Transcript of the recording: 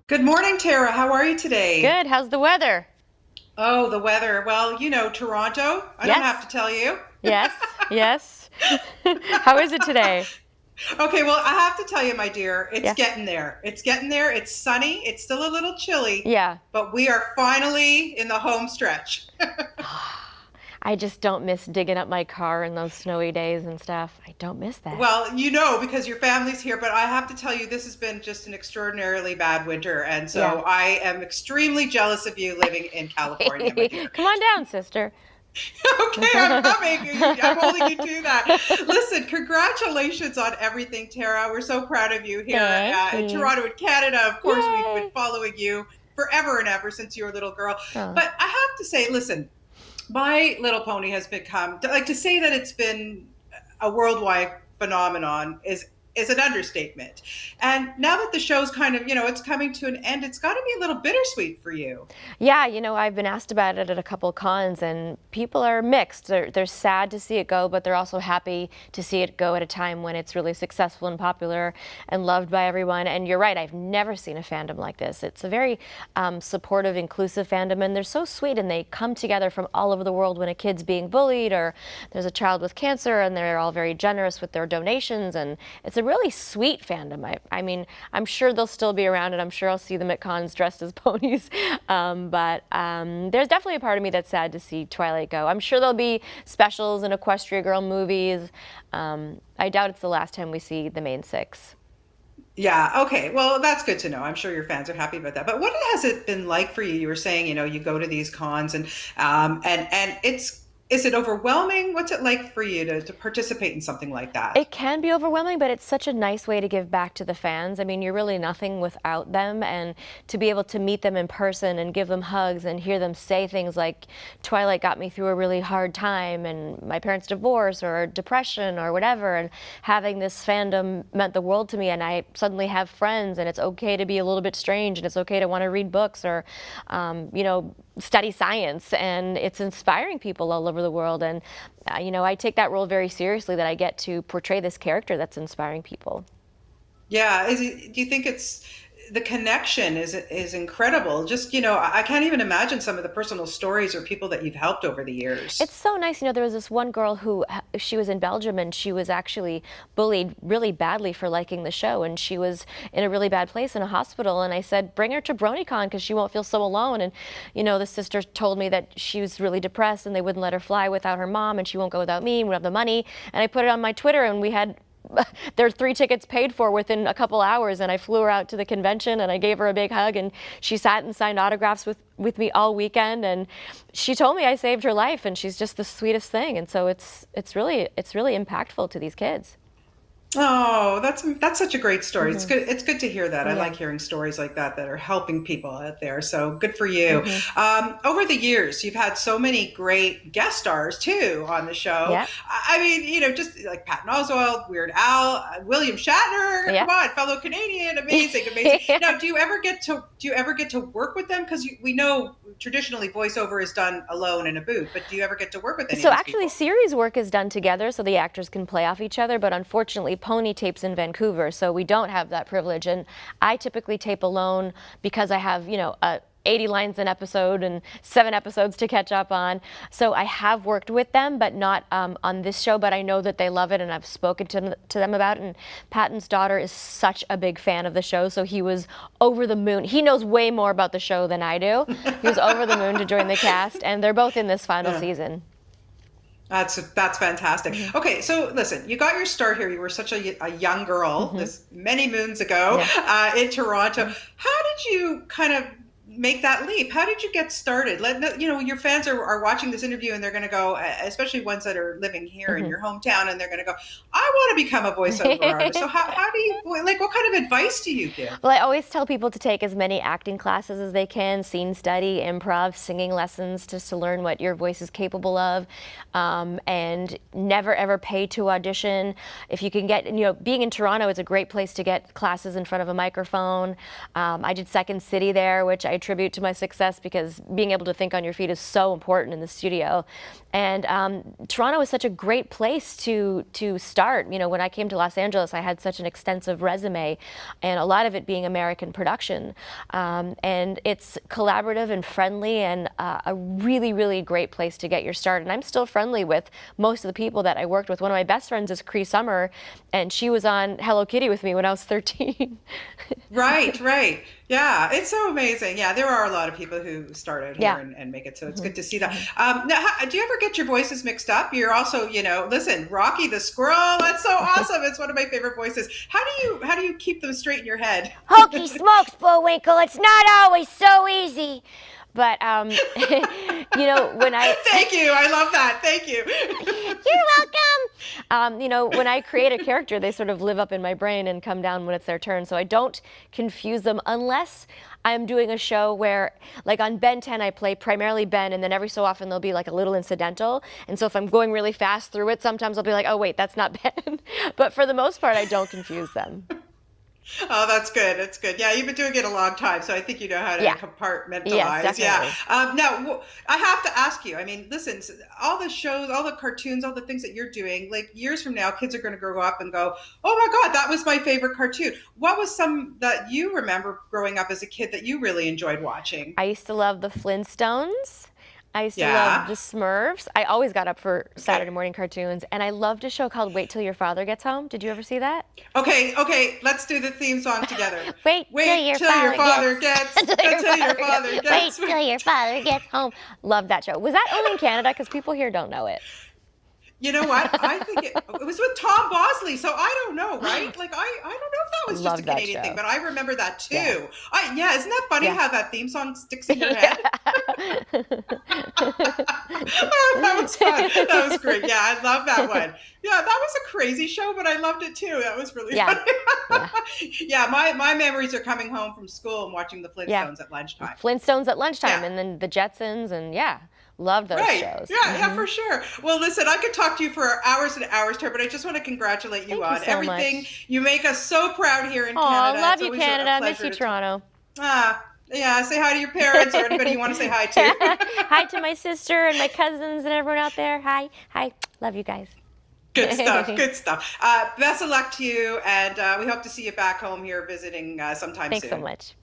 Good morning, Tara. How are you today? Good. How's the weather? Oh, the weather. Well, Toronto. I don't have Yes. to tell you. Yes. Yes. How is it today? Okay, well, I have to tell you, my dear, it's Yeah. getting there. It's getting there. It's sunny. It's still a little chilly, Yeah. but we are finally in the home stretch. I just don't miss digging up my car in those snowy days and stuff. I don't miss that. Well, because your family's here, but I have to tell you, this has been just an extraordinarily bad winter. And Yeah. so I am extremely jealous of you living in California, my dear. Come on down, sister. Okay, I'm coming. I'm holding you to that. Listen, congratulations on everything, Tara. We're so proud of you here Thank in you. Toronto and Canada. Of course, we've been Yay. following you forever and ever since you were a little girl. Oh. But I have to say, listen, My Little Pony has become, like, to say that it's been a worldwide phenomenon is an understatement. And now that the show's kind of, it's coming to an end, it's got to be a little bittersweet for you. Yeah, I've been asked about it at a couple cons, and people are mixed. They're sad to see it go, but they're also happy to see it go at a time when it's really successful and popular and loved by everyone. And you're right, I've never seen a fandom like this. It's a very supportive, inclusive fandom, and they're so sweet, and they come together from all over the world when a kid's being bullied or there's a child with cancer, and they're all very generous with their donations, and it's a really sweet fandom. I mean, I'm sure they'll still be around, and I'm sure I'll see them at cons dressed as ponies. But there's definitely a part of me that's sad to see Twilight go. I'm sure there'll be specials and Equestria Girl movies. I doubt it's the last time we see the main six. Yeah, okay. Well, that's good to know. I'm sure your fans are happy about that. But what has it been like for you? You were saying, you go to these cons and it's is it overwhelming? What's it like for you to participate in something like that? It can be overwhelming, but it's such a nice way to give back to the fans. I mean, you're really nothing without them, and to be able to meet them in person and give them hugs and hear them say things like, Twilight got me through a really hard time, and my parents' divorce or depression or whatever, and having this fandom meant the world to me, and I suddenly have friends, and it's okay to be a little bit strange, and it's okay to want to read books or, study science, and it's inspiring people all over the world. And I take that role very seriously, that I get to portray this character that's inspiring people. Yeah, do you think it's the connection is incredible? Just, I can't even imagine some of the personal stories or people that you've helped over the years. It's so nice. There was this one girl who, she was in Belgium, and she was actually bullied really badly for liking the show. And she was in a really bad place in a hospital. And I said, bring her to BronyCon because she won't feel so alone. And, the sister told me that she was really depressed and they wouldn't let her fly without her mom, and she won't go without me, and we don't have the money. And I put it on my Twitter, and we had there are 3 tickets paid for within a couple hours, and I flew her out to the convention, and I gave her a big hug, and she sat and signed autographs with me all weekend, and she told me I saved her life, and she's just the sweetest thing. And so it's really impactful to these kids. Oh, that's such a great story. It's Hmm. good. It's good to hear that. I like Yeah. hearing stories like that are helping people out there. So good for you. Hmm. Over the years, you've had so many great guest stars too on the show. Yeah. I mean, just like Patton Oswalt, Weird Al, William Shatner. Yeah. Come on, fellow Canadian, amazing, amazing. Yeah. Now, do you ever get to work with them? Because we know traditionally voiceover is done alone in a booth, but do you ever get to work with any of So these actually, people? series work is done together, so the actors can play off each other. But unfortunately, Pony tapes in Vancouver, so we don't have that privilege. And I typically tape alone because I have, 80 lines an episode and 7 episodes to catch up on. So I have worked with them, but not on this show. But I know that they love it, and I've spoken to them about it. And Patton's daughter is such a big fan of the show, so he was over the moon. He knows way more about the show than I do. He was over the moon to join the cast, and they're both in this final Yeah. season. That's fantastic. Hmm. Okay, so listen, you got your start here. You were such a young girl, Hmm. this many moons ago, Yeah. in Toronto. How did you kind of make that leap? How did you get started? Your fans are watching this interview, and they're going to go, especially ones that are living here in Hmm. your hometown, and they're going to go, I want to become a voiceover artist. So how do you, like, what kind of advice do you give? Well, I always tell people to take as many acting classes as they can, scene study, improv, singing lessons, just to learn what your voice is capable of, and never ever pay to audition. If you can get, being in Toronto is a great place to get classes in front of a microphone. I did Second City there, which I contribute to my success because being able to think on your feet is so important in the studio. And Toronto is such a great place to start. You know, when I came to Los Angeles, I had such an extensive resume, and a lot of it being American production. And it's collaborative and friendly, and a really, really great place to get your start. And I'm still friendly with most of the people that I worked with. One of my best friends is Cree Summer, and she was on Hello Kitty with me when I was 13. Right, right. Yeah, it's so amazing. Yeah, there are a lot of people who start out here Yeah. and make it, so it's good to see that. Now, do you ever get your voices mixed up? You're also, listen, Rocky the Squirrel. That's so awesome. It's one of my favorite voices. How do you keep them straight in your head? Hokey smokes, Bullwinkle. It's not always so easy. But when I Thank you. I love that. Thank you. You're welcome. when I create a character, they sort of live up in my brain and come down when it's their turn. So I don't confuse them unless I'm doing a show where, like on Ben 10, I play primarily Ben, and then every so often there'll be like a little incidental. And so if I'm going really fast through it, sometimes I'll be like, oh wait, that's not Ben. But for the most part, I don't confuse them. Oh, that's good. That's good. Yeah, you've been doing it a long time, so I think you know how to Yeah. compartmentalize. Yes, Yeah. definitely. Now, I have to ask you. I mean, listen, all the shows, all the cartoons, all the things that you're doing, like years from now, kids are going to grow up and go, "Oh my God, that was my favorite cartoon." What was some that you remember growing up as a kid that you really enjoyed watching? I used to love the Flintstones. I used to love Yeah. the Smurfs. I always got up for Saturday Okay. morning cartoons, and I loved a show called Wait Till Your Father Gets Home. Did you ever see that? Okay. Okay. Let's do the theme song together. Wait till Wait your till your father father gets. Until your father Wait gets. till your father gets home. Loved that show. Was that only in Canada? Because people here don't know it. You know what? I think it was with Tom Bosley, so I don't know, right? Like I don't know if that was just a Love that Canadian thing, show. but I remember that too. Yeah. Yeah, isn't that funny Yeah. how that theme song sticks in your Yeah. head? That was fun. That was great. Yeah, I love that one. Yeah, that was a crazy show, but I loved it too. That was really Yeah. funny. Yeah. Yeah, my memories are coming home from school and watching the Yeah. Flintstones at lunchtime. Flintstones at lunchtime, Yeah. and then the Jetsons, and yeah, loved those Right. shows. Yeah, for sure. Well, listen, I could talk to you for hours and hours, Tara, but I just want to congratulate you Thank you on so everything. much. You make us so proud here in Aw, Canada. love It's you, always Canada. Miss pleasure you, to Toronto. yeah, say hi to your parents or anybody you want to say hi to. Hi to my sister and my cousins and everyone out there. Hi. Hi. Love you guys. Good stuff. Good stuff. Best of luck to you, and we hope to see you back home here visiting sometime Thanks soon. so much.